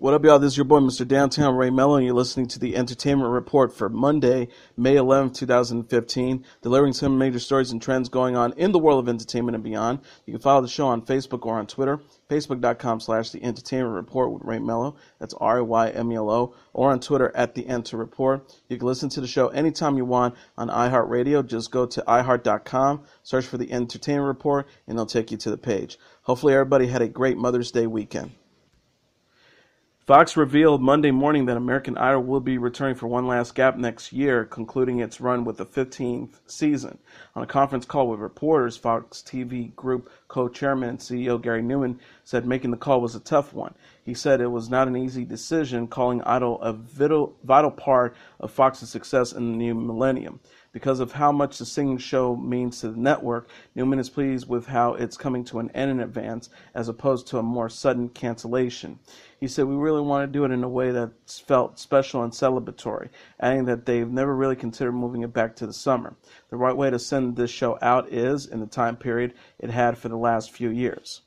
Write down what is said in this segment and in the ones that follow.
What up, y'all? This is your boy, Mr. Downtown Ray Melo, and you're listening to the Entertainment Report for Monday, May 11th, 2015, delivering some major stories and trends going on in the world of entertainment and beyond. You can follow the show on Facebook or on Twitter, facebook.com/The Entertainment Report with Ray Melo, that's RAYMELO, or on Twitter at The Enter Report. You can listen to the show anytime you want on iHeartRadio. Just go to iHeart.com, search for The Entertainment Report, and it'll take you to the page. Hopefully everybody had a great Mother's Day weekend. Fox revealed Monday morning that American Idol will be returning for one last gap next year, concluding its run with the 15th season. On a conference call with reporters, Fox TV Group co-chairman and CEO Gary Newman said making the call was a tough one. He said it was not an easy decision, calling Idol a vital part of Fox's success in the new millennium. Because of how much the singing show means to the network, Newman is pleased with how it's coming to an end in advance as opposed to a more sudden cancellation. He said, "We really want to do it in a way that's felt special and celebratory," adding that they've never really considered moving it back to the summer. The right way to send this show out is in the time period it had for the last few years.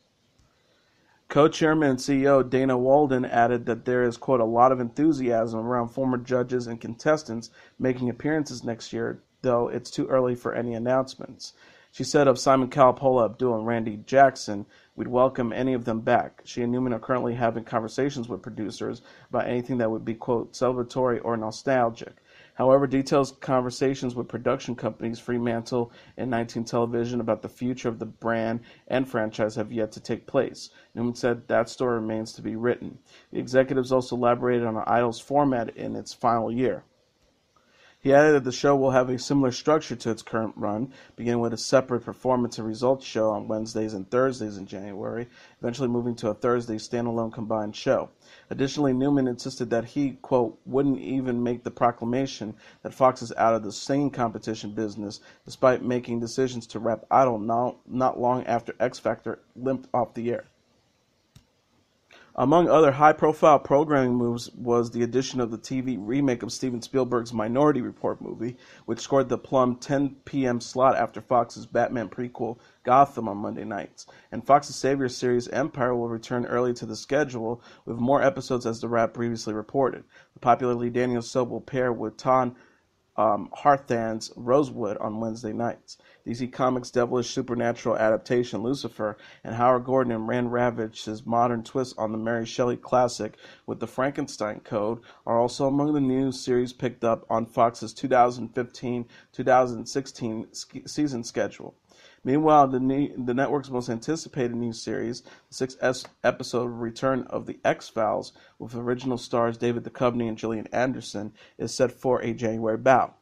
Co-chairman and CEO Dana Walden added that there is, quote, a lot of enthusiasm around former judges and contestants making appearances next year, though it's too early for any announcements. She said of Simon Cowell, Paula Abdul, and Randy Jackson, "We'd welcome any of them back." She and Newman are currently having conversations with producers about anything that would be, quote, celebratory or nostalgic. However, detailed conversations with production companies Fremantle and 19 Television about the future of the brand and franchise have yet to take place. Newman said that story remains to be written. The executives also elaborated on Idol's format in its final year. He added that the show will have a similar structure to its current run, beginning with a separate performance and results show on Wednesdays and Thursdays in January, eventually moving to a Thursday standalone combined show. Additionally, Newman insisted that he, quote, wouldn't even make the proclamation that Fox is out of the singing competition business, despite making decisions to wrap Idol not long after X Factor limped off the air. Among other high-profile programming moves was the addition of the TV remake of Steven Spielberg's Minority Report movie, which scored the plum 10 p.m. slot after Fox's Batman prequel Gotham on Monday nights. And Fox's Savior series Empire will return early to the schedule, with more episodes as The Wrap previously reported. The popular Lee Daniels soap will pair with Ton Harthan's Rosewood on Wednesday nights. DC Comics' devilish supernatural adaptation Lucifer and Howard Gordon and Rand Ravage's modern twist on the Mary Shelley classic with the Frankenstein Code are also among the new series picked up on Fox's 2015-2016 season schedule. Meanwhile, the network's most anticipated new series, the six-episode return of The X-Files, with original stars David Duchovny and Gillian Anderson, is set for a January bout.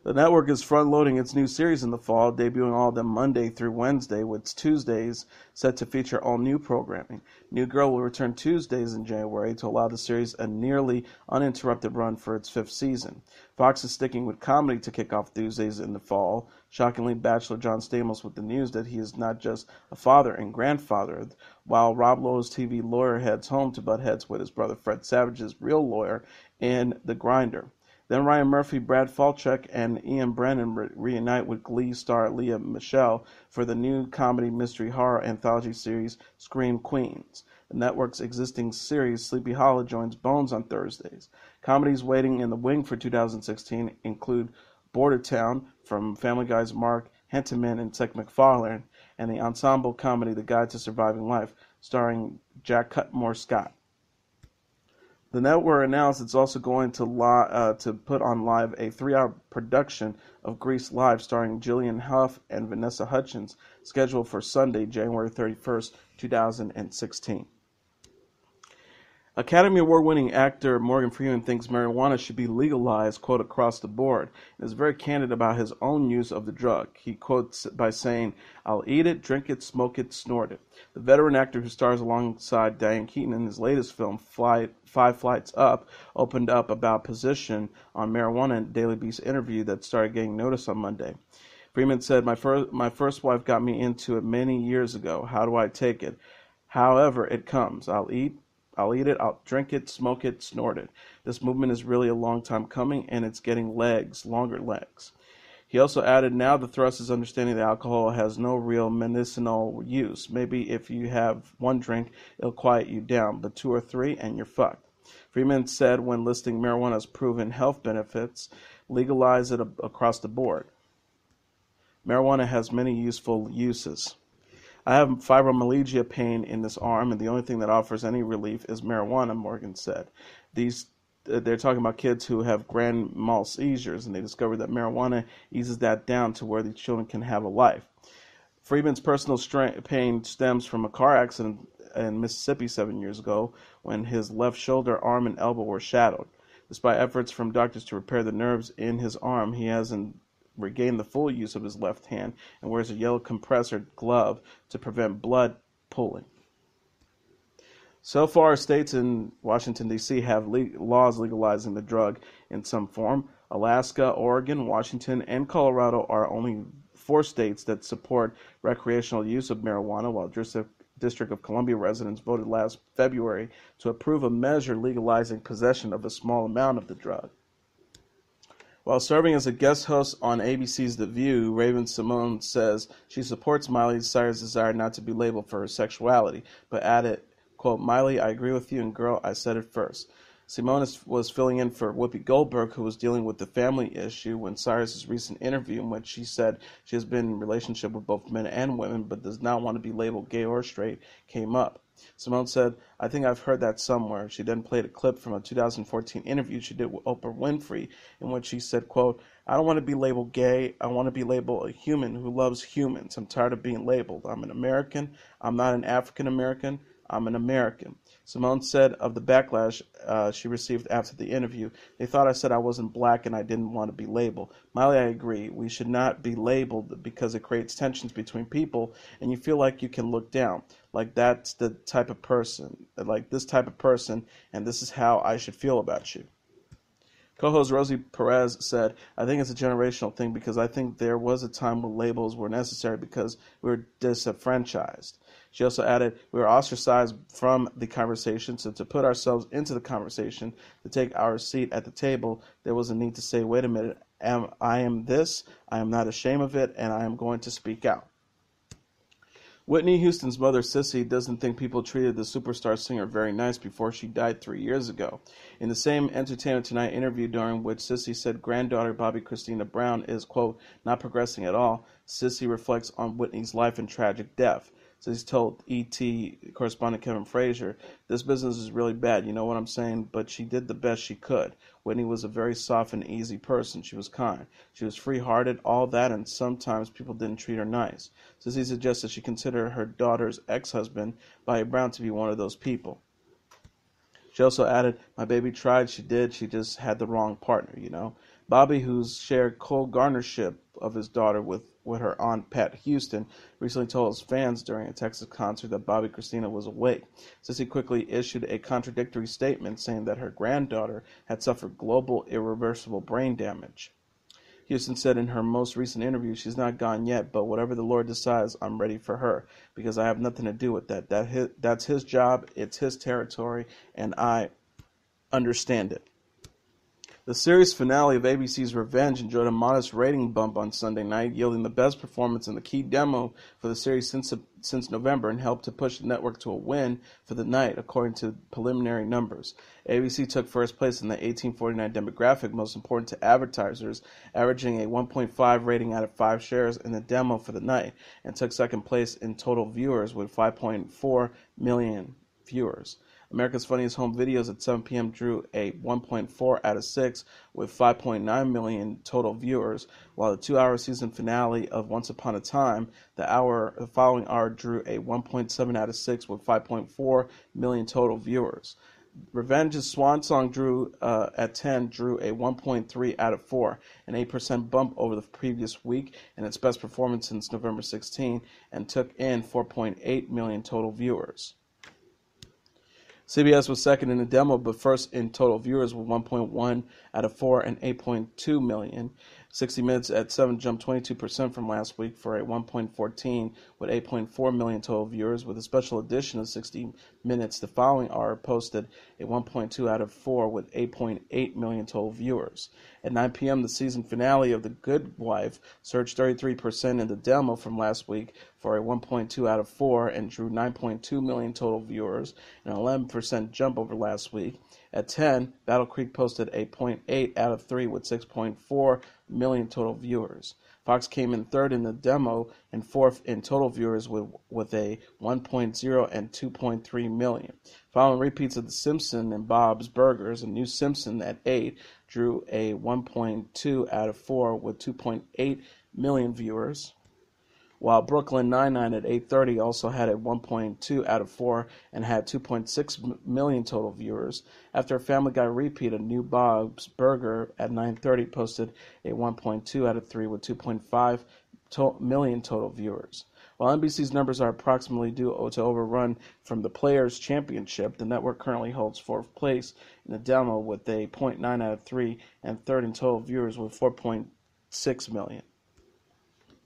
The network is front-loading its new series in the fall, debuting all of them Monday through Wednesday, with Tuesdays set to feature all new programming. New Girl will return Tuesdays in January to allow the series a nearly uninterrupted run for its fifth season. Fox is sticking with comedy to kick off Tuesdays in the fall. Shockingly, Bachelor John Stamos with the news that he is not just a father and grandfather, while Rob Lowe's TV lawyer heads home to butt heads with his brother Fred Savage's real lawyer in The Grinder. Then Ryan Murphy, Brad Falchuk, and Ian Brennan reunite with Glee star Leah Michele for the new comedy mystery horror anthology series Scream Queens. The network's existing series Sleepy Hollow joins Bones on Thursdays. Comedies waiting in the wing for 2016 include Border Town from Family Guy's Mark Henteman and Seth MacFarlane, and the ensemble comedy The Guide to Surviving Life, starring Jack Cutmore Scott. The network announced it's also going to put on live a 3-hour production of Grease Live starring Gillian Huff and Vanessa Hudgens, scheduled for Sunday, January 31st, 2016. Academy Award-winning actor Morgan Freeman thinks marijuana should be legalized, quote, across the board, and is very candid about his own use of the drug. He quotes by saying, "I'll eat it, drink it, smoke it, snort it." The veteran actor who stars alongside Diane Keaton in his latest film, Five Flights Up, opened up about position on marijuana in a Daily Beast interview that started getting noticed on Monday. Freeman said, my first wife got me into it many years ago. How do I take it? However it comes. I'll eat it, I'll drink it, smoke it, snort it. This movement is really a long time coming, and it's getting legs, longer legs. He also added, now the thrust is understanding that alcohol has no real medicinal use. Maybe if you have one drink, it'll quiet you down, but two or three and you're fucked. Freeman said when listing marijuana's proven health benefits, legalize it across the board. Marijuana has many useful uses. I have fibromyalgia pain in this arm, and the only thing that offers any relief is marijuana, Morgan said. They're talking about kids who have grand mal seizures, and they discovered that marijuana eases that down to where these children can have a life. Freeman's personal pain stems from a car accident in Mississippi 7 years ago when his left shoulder, arm, and elbow were shattered. Despite efforts from doctors to repair the nerves in his arm, he hasn't regained the full use of his left hand and wears a yellow compressor glove to prevent blood pooling. So far, states in Washington, D.C. have laws legalizing the drug in some form. Alaska, Oregon, Washington, and Colorado are only 4 states that support recreational use of marijuana, while District of Columbia residents voted last February to approve a measure legalizing possession of a small amount of the drug. While serving as a guest host on ABC's The View, Raven-Symoné says she supports Miley Cyrus' desire not to be labeled for her sexuality, but added, quote, Miley, I agree with you, and girl, I said it first. Symoné was filling in for Whoopi Goldberg, who was dealing with the family issue when Cyrus' recent interview in which she said she has been in a relationship with both men and women but does not want to be labeled gay or straight came up. Symoné said, I think I've heard that somewhere. She then played a clip from a 2014 interview she did with Oprah Winfrey in which she said, quote, I don't want to be labeled gay. I want to be labeled a human who loves humans. I'm tired of being labeled. I'm an American. I'm not an African American. I'm an American. Symoné said of the backlash she received after the interview, they thought I said I wasn't black and I didn't want to be labeled. Miley, I agree. We should not be labeled because it creates tensions between people and you feel like you can look down. Like that's the type of person, like this type of person, and this is how I should feel about you. Co-host Rosie Perez said, I think it's a generational thing because I think there was a time when labels were necessary because we were disenfranchised. She also added, we were ostracized from the conversation, so to put ourselves into the conversation, to take our seat at the table, there was a need to say, wait a minute, I am this, I am not ashamed of it, and I am going to speak out. Whitney Houston's mother, Sissy, doesn't think people treated the superstar singer very nice before she died 3 years ago. In the same Entertainment Tonight interview during which Sissy said granddaughter Bobby Christina Brown is, quote, not progressing at all, Sissy reflects on Whitney's life and tragic death. Sissy told E.T. correspondent Kevin Frazier, this business is really bad, you know what I'm saying? But she did the best she could. Whitney was a very soft and easy person. She was kind. She was free-hearted, all that, and sometimes people didn't treat her nice. Sissy suggested she consider her daughter's ex-husband, Bobby Brown, to be one of those people. She also added, my baby tried, she did, she just had the wrong partner, you know. Bobby, who's shared co-guardianship of his daughter with her aunt Pat Houston, recently told his fans during a Texas concert that Bobby Christina was awake. Sissy quickly issued a contradictory statement saying that her granddaughter had suffered global irreversible brain damage. Houston said in her most recent interview, she's not gone yet, but whatever the Lord decides, I'm ready for her, because I have nothing to do with that. That's his job, it's his territory, and I understand it. The series finale of ABC's Revenge enjoyed a modest rating bump on Sunday night, yielding the best performance in the key demo for the series since November and helped to push the network to a win for the night, according to preliminary numbers. ABC took first place in the 1849 demographic, most important to advertisers, averaging a 1.5 rating out of 5 shares in the demo for the night, and took second place in total viewers with 5.4 million viewers. America's Funniest Home Videos at 7 p.m. drew a 1.4 out of 6 with 5.9 million total viewers, while the 2-hour season finale of Once Upon a Time, the following hour drew a 1.7 out of 6 with 5.4 million total viewers. Revenge's swan song at 10 drew a 1.3 out of 4, an 8% bump over the previous week and its best performance since November 16, and took in 4.8 million total viewers. CBS was second in the demo, but first in total viewers with 1.1 out of 4 and 8.2 million. 60 Minutes at 7 jumped 22% from last week for a 1.14 with 8.4 million total viewers. With a special edition of 60 Minutes, the following hour posted a 1.2 out of 4 with 8.8 million total viewers. At 9 p.m., the season finale of The Good Wife surged 33% in the demo from last week for a 1.2 out of 4 and drew 9.2 million total viewers, an 11% jump over last week. At 10, Battle Creek posted a 0.8 out of 3 with 6.4 million total viewers. Fox came in third in the demo and fourth in total viewers with a 1.0 and 2.3 million. Following repeats of The Simpsons and Bob's Burgers, a new Simpson at 8 drew a 1.2 out of 4 with 2.8 million viewers, while Brooklyn Nine-Nine at 8:30 also had a 1.2 out of 4 and had 2.6 million total viewers. After a Family Guy repeat, a new Bob's Burger at 9:30 posted a 1.2 out of 3 with 2.5 million total viewers. While NBC's numbers are approximately due to overrun from the Players' Championship, the network currently holds fourth place in the demo with a 0.9 out of 3 and third in total viewers with 4.6 million.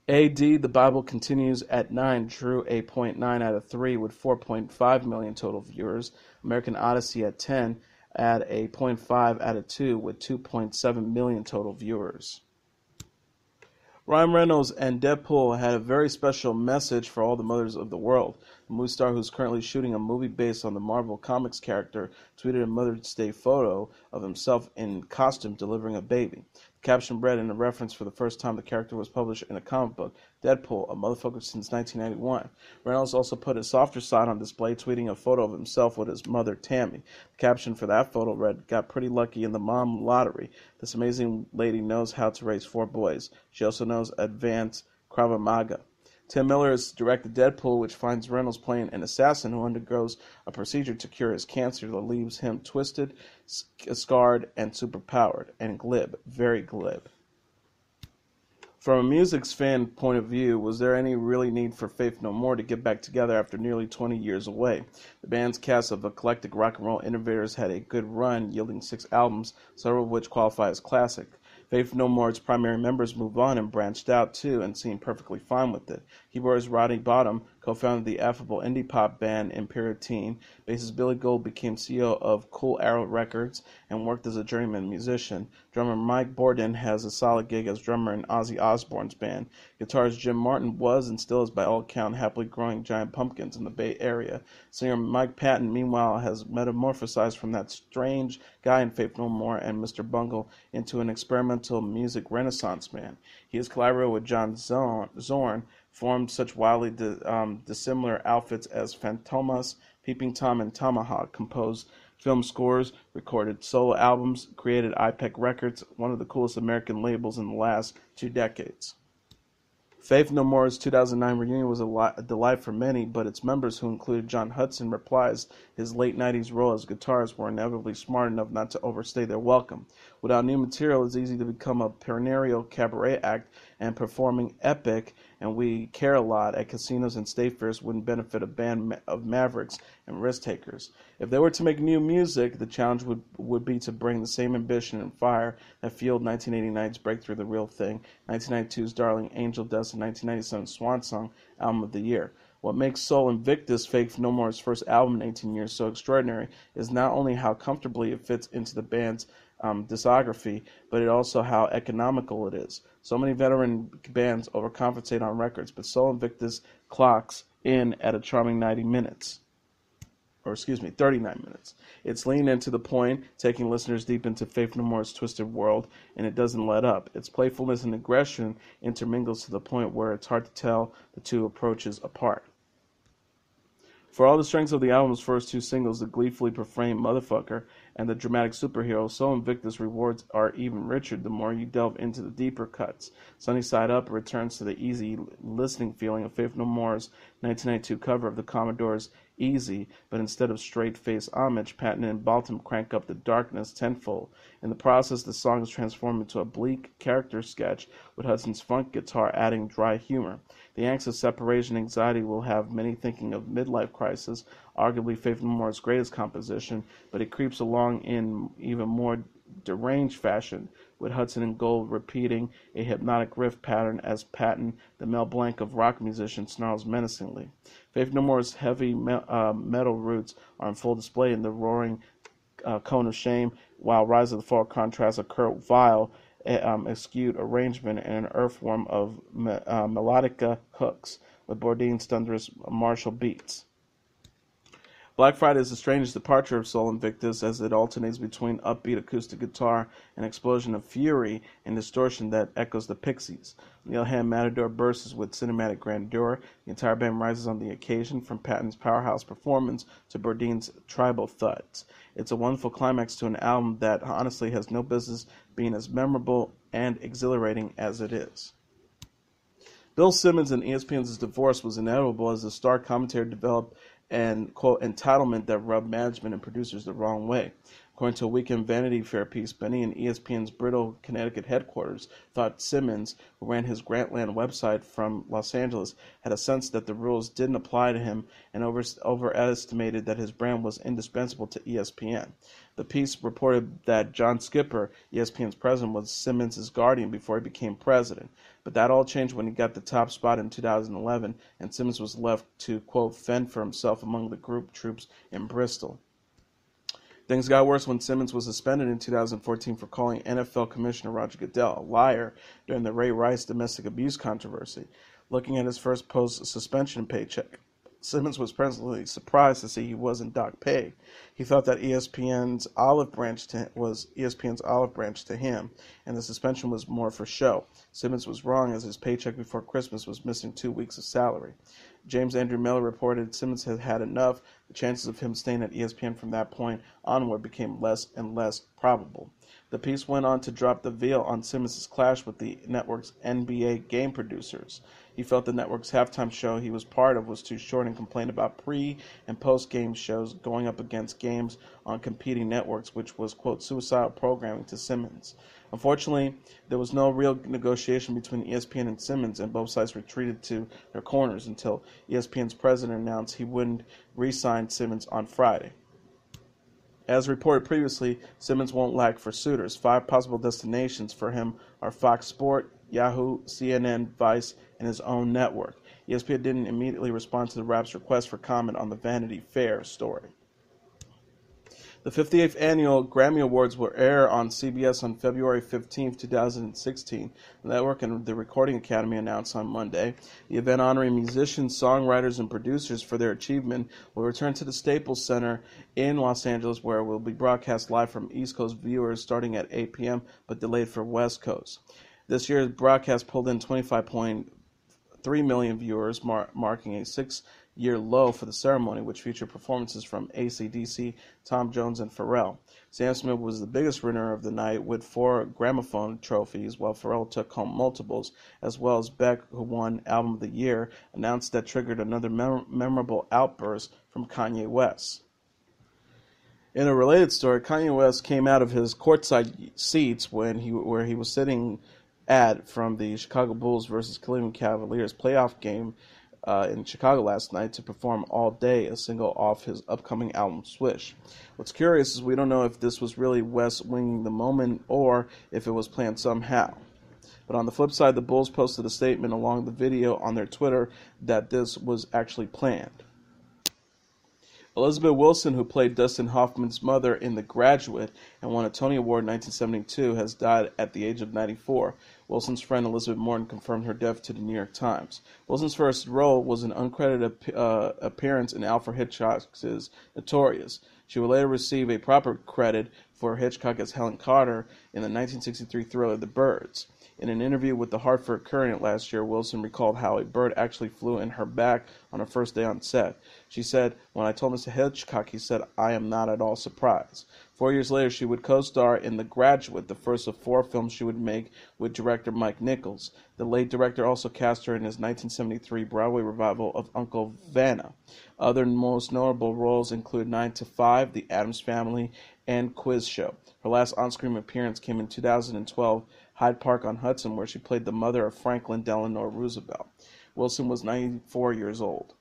A.D. The Bible Continues at 9 drew a 0.9 out of 3 with 4.5 million total viewers. American Odyssey at 10 at a 0.5 out of 2 with 2.7 million total viewers. Ryan Reynolds and Deadpool had a very special message for all the mothers of the world. The movie star, who's currently shooting a movie based on the Marvel Comics character, tweeted a Mother's Day photo of himself in costume delivering a baby. The caption read in a reference for the first time the character was published in a comic book, Deadpool, a motherfucker since 1991. Reynolds also put his softer side on display, tweeting a photo of himself with his mother, Tammy. The caption for that photo read, "Got pretty lucky in the mom lottery. This amazing lady knows how to raise 4 boys. She also knows advanced Krav Maga." Tim Miller has directed Deadpool, which finds Reynolds playing an assassin who undergoes a procedure to cure his cancer that leaves him twisted, scarred, and superpowered, and glib, very glib. From a music fan point of view, was there any really need for Faith No More to get back together after nearly 20 years away? The band's cast of eclectic rock and roll innovators had a good run, yielding 6 albums, several of which qualify as classic. Faith No More's primary members moved on and branched out too and seemed perfectly fine with it. Keyboardist Rodney Bottum co-founded the affable indie pop band Imperial Teen. Bassist Billy Gould became CEO of Cool Arrow Records and worked as a journeyman musician. Drummer Mike Borden has a solid gig as drummer in Ozzy Osbourne's band. Guitarist Jim Martin was and still is by all accounts happily growing giant pumpkins in the Bay Area. Singer Mike Patton, meanwhile, has metamorphosized from that strange guy in Faith No More and Mr. Bungle into an experimental music renaissance man. He has collaborated with John Zorn, formed such wildly dissimilar outfits as Fantomas, Peeping Tom, and Tomahawk, composed film scores, recorded solo albums, created IPEC Records, one of the coolest American labels in the last 2 decades. Faith No More's 2009 reunion was a delight for many, but its members, who included John Hudson, reprised his late 90s role as guitarist, were inevitably smart enough not to overstay their welcome. Without new material, it's easy to become a perennial cabaret act, and performing epic and We Care a Lot at casinos and state fairs wouldn't benefit a band of mavericks and risk takers. If they were to make new music, the challenge would be to bring the same ambition and fire that fueled 1989's breakthrough The Real Thing, 1992's Darling Angel Dust, and 1997's Swan Song Album of the Year. What makes Sol Invictus, Faith No More's first album in 18 years, so extraordinary is not only how comfortably it fits into the band's discography, but it also how economical it is. So many veteran bands overcompensate on records, but Sol Invictus clocks in at a charming 39 minutes. It's lean and to the point, taking listeners deep into Faith No More's twisted world, and it doesn't let up. Its playfulness and aggression intermingles to the point where it's hard to tell the two approaches apart. For all the strengths of the album's first 2 singles, the gleefully profane Motherfucker and the dramatic Superhero, Sol Invictus rewards are even richer the more you delve into the deeper cuts. Sunny Side Up returns to the easy listening feeling of Faith No More's 1992 cover of the Commodore's Easy, but instead of straight-faced homage, Patton and Baltum crank up the darkness tenfold. In the process, the song is transformed into a bleak character sketch, with Hudson's funk guitar adding dry humor. The angst of separation anxiety will have many thinking of midlife crisis, arguably Faith No More's greatest composition, but it creeps along in even more deranged fashion, with Hudson in gold repeating a hypnotic riff pattern as Patton, the Mel Blanc of rock musicians, snarls menacingly. Faith No More's heavy metal roots are on full display in the roaring Cone of Shame, while Rise of the Fall contrasts a Kurt Vile, skewed arrangement and an earthworm of melodica hooks with Bourdain's thunderous martial beats. Black Friday is the strangest departure of Sol Invictus, as it alternates between upbeat acoustic guitar and an explosion of fury and distortion that echoes the Pixies. On the other hand, Matador bursts with cinematic grandeur. The entire band rises on the occasion, from Patton's powerhouse performance to Bourdain's tribal thuds. It's a wonderful climax to an album that honestly has no business being as memorable and exhilarating as it is. Bill Simmons and ESPN's divorce was inevitable, as the star commentator developed an, quote, entitlement that rubbed management and producers the wrong way. According to a Weekend Vanity Fair piece, Benny and ESPN's Brittle, Connecticut headquarters thought Simmons, who ran his Grantland website from Los Angeles, had a sense that the rules didn't apply to him and overestimated that his brand was indispensable to ESPN. The piece reported that John Skipper, ESPN's president, was Simmons' guardian before he became president. But that all changed when he got the top spot in 2011, and Simmons was left to, quote, fend for himself among the group troops in Bristol. Things got worse when Simmons was suspended in 2014 for calling NFL Commissioner Roger Goodell a liar during the Ray Rice domestic abuse controversy. Looking at his first post-suspension paycheck, Simmons was presently surprised to see he wasn't docked pay. He thought that ESPN's olive branch was ESPN's olive branch to him, and the suspension was more for show. Simmons was wrong, as his paycheck before Christmas was missing 2 weeks of salary. James Andrew Melo reported Simmons had had enough. The chances of him staying at ESPN from that point onward became less and less probable. The piece went on to drop the veil on Simmons' clash with the network's NBA game producers. He felt the network's halftime show he was part of was too short and complained about pre- and post-game shows going up against games on competing networks, which was, quote, suicidal programming to Simmons. Unfortunately, there was no real negotiation between ESPN and Simmons, and both sides retreated to their corners until ESPN's president announced he wouldn't re-sign Simmons on Friday. As reported previously, Simmons won't lack for suitors. 5 possible destinations for him are Fox Sport, Yahoo, CNN, Vice, and his own network. ESPN didn't immediately respond to the rap's request for comment on the Vanity Fair story. The 58th Annual Grammy Awards will air on CBS on February 15, 2016. The network and the Recording Academy announced on Monday. The event, honoring musicians, songwriters, and producers for their achievement, will return to the Staples Center in Los Angeles, where it will be broadcast live from East Coast viewers starting at 8 p.m., but delayed for West Coast. This year's broadcast pulled in 25.3 million viewers, marking a 6-year low for the ceremony, which featured performances from AC/DC, Tom Jones, and Pharrell. Sam Smith was the biggest winner of the night with 4 gramophone trophies, while Pharrell took home multiples, as well as Beck, who won Album of the Year, announced that triggered another memorable outburst from Kanye West. In a related story, Kanye West came out of his courtside seats where he was sitting from the Chicago Bulls versus Cleveland Cavaliers playoff game in Chicago last night to perform All Day, a single off his upcoming album Swish. What's curious is we don't know if this was really West winging the moment or if it was planned somehow. But on the flip side, the Bulls posted a statement along the video on their Twitter that this was actually planned. Elizabeth Wilson, who played Dustin Hoffman's mother in The Graduate and won a Tony Award in 1972, has died at the age of 94. Wilson's friend Elizabeth Morton confirmed her death to the New York Times. Wilson's first role was an uncredited appearance in Alfred Hitchcock's Notorious. She would later receive a proper credit for Hitchcock as Helen Carter in the 1963 thriller The Birds. In an interview with the Hartford Courant last year, Wilson recalled how a bird actually flew in her back on her first day on set. She said, "When I told Mr. Hitchcock, he said, I am not at all surprised." 4 years later, she would co-star in The Graduate, the first of 4 films she would make with director Mike Nichols. The late director also cast her in his 1973 Broadway revival of Uncle Vanna. Other most notable roles include 9 to 5, The Addams Family, and Quiz Show. Her last on-screen appearance came in 2012, Hyde Park on Hudson, where she played the mother of Franklin Delano Roosevelt. Wilson was 94 years old.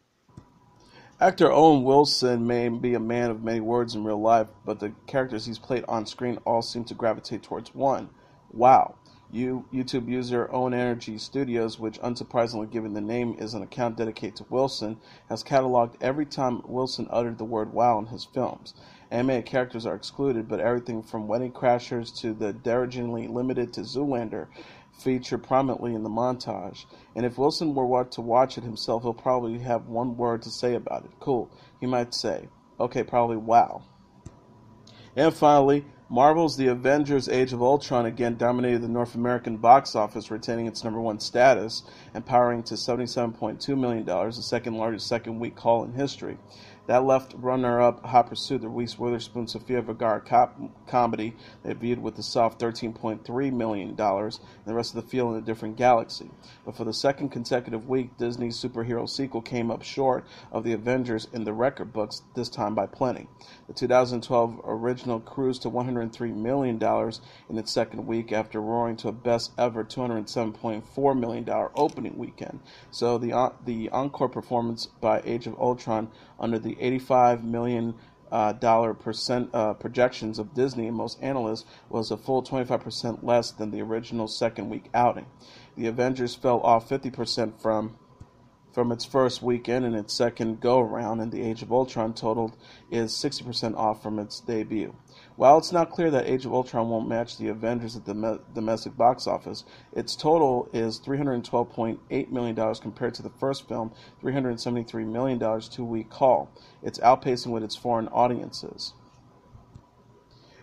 Actor Owen Wilson may be a man of many words in real life, but the characters he's played on screen all seem to gravitate towards one. Wow. YouTube user Owen Energy Studios, which unsurprisingly given the name is an account dedicated to Wilson, has cataloged every time Wilson uttered the word wow in his films. Animated characters are excluded, but everything from Wedding Crashers to the derogingly limited to Zoolander feature prominently in the montage. And if Wilson were to watch it himself, he'll probably have one word to say about it. Cool. He might say, okay, probably wow. And finally, Marvel's The Avengers Age of Ultron again dominated the North American box office, retaining its #1 status and powering to $77.2 million, the second largest second-week haul in history. That left runner-up Hot Pursuit, the Reese Witherspoon Sofia Vergara comedy, that viewed with a soft $13.3 million, and the rest of the field in a different galaxy. But for the second consecutive week, Disney's superhero sequel came up short of The Avengers in the record books, this time by plenty. The 2012 original cruised to $103 million in its second week after roaring to a best-ever $207.4 million opening weekend. So the encore performance by Age of Ultron under the $85 million projections of Disney and most analysts was a full 25% less than the original second week outing. The Avengers fell off 50% from its first weekend and its second go-around, and the Age of Ultron total is 60% off from its debut. While it's not clear that Age of Ultron won't match the Avengers at the domestic box office, its total is $312.8 million compared to the first film, $373 million two-week haul. It's outpacing with its foreign audiences.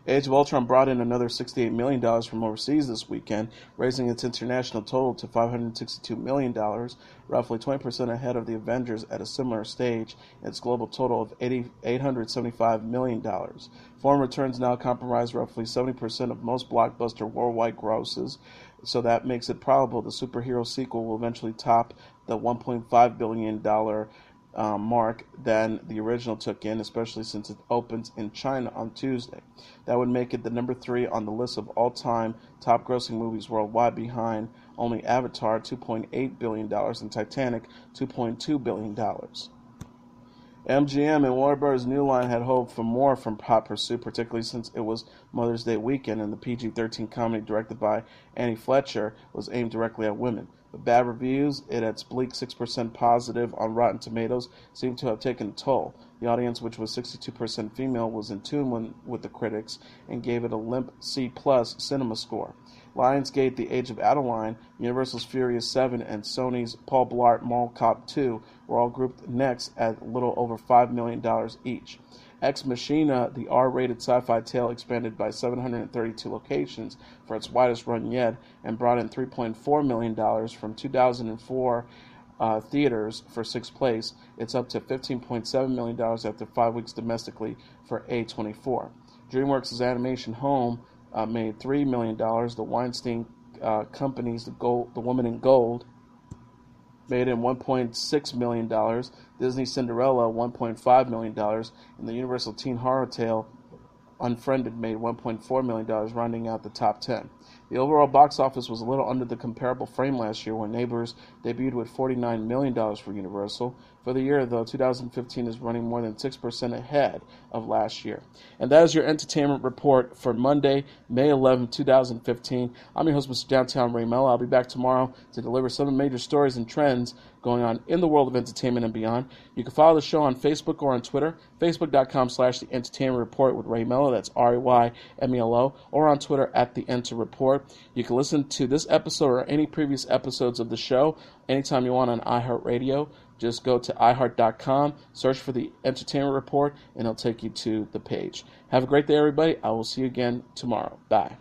Age of Ultron brought in another $68 million from overseas this weekend, raising its international total to $562 million, roughly 20% ahead of the Avengers at a similar stage, and its global total of $875 million. Foreign returns now comprise roughly 70% of most blockbuster worldwide grosses, so that makes it probable the superhero sequel will eventually top the $1.5 billion mark than the original took in, especially since it opens in China on Tuesday. That would make it the #3 on the list of all-time top-grossing movies worldwide, behind only Avatar, $2.8 billion, and Titanic, $2.2 billion. MGM and Warner Bros. New Line had hoped for more from Hot Pursuit, particularly since it was Mother's Day weekend and the PG-13 comedy directed by Annie Fletcher was aimed directly at women. With bad reviews, it at bleak 6% positive on Rotten Tomatoes, seemed to have taken a toll. The audience, which was 62% female, was in tune with the critics and gave it a limp C+ cinema score. Lionsgate, The Age of Adeline, Universal's Furious 7, and Sony's Paul Blart Mall Cop 2 were all grouped next at a little over $5 million each. Ex Machina, the R-rated sci-fi tale, expanded by 732 locations for its widest run yet and brought in $3.4 million from 2004 theaters for sixth place. It's up to $15.7 million after 5 weeks domestically for A24. DreamWorks' Animation Home made $3 million. The Weinstein Company's The Woman in Gold made in $1.6 million, Disney Cinderella $1.5 million, and the Universal teen horror tale Unfriended made $1.4 million, rounding out the top 10. The overall box office was a little under the comparable frame last year when Neighbors debuted with $49 million for Universal. For the year, though, 2015 is running more than 6% ahead of last year. And that is your entertainment report for Monday, May 11, 2015. I'm your host, Mr. Downtown Ray Melo. I'll be back tomorrow to deliver some of the major stories and trends going on in the world of entertainment and beyond. You can follow the show on Facebook or on Twitter, facebook.com/The Entertainment Report with Ray Melo, that's RAYMELO, or on Twitter at The Enter Report. You can listen to this episode or any previous episodes of the show anytime you want on iHeartRadio. Just go to iHeart.com, search for The Entertainment Report, and it'll take you to the page. Have a great day, everybody. I will see you again tomorrow. Bye.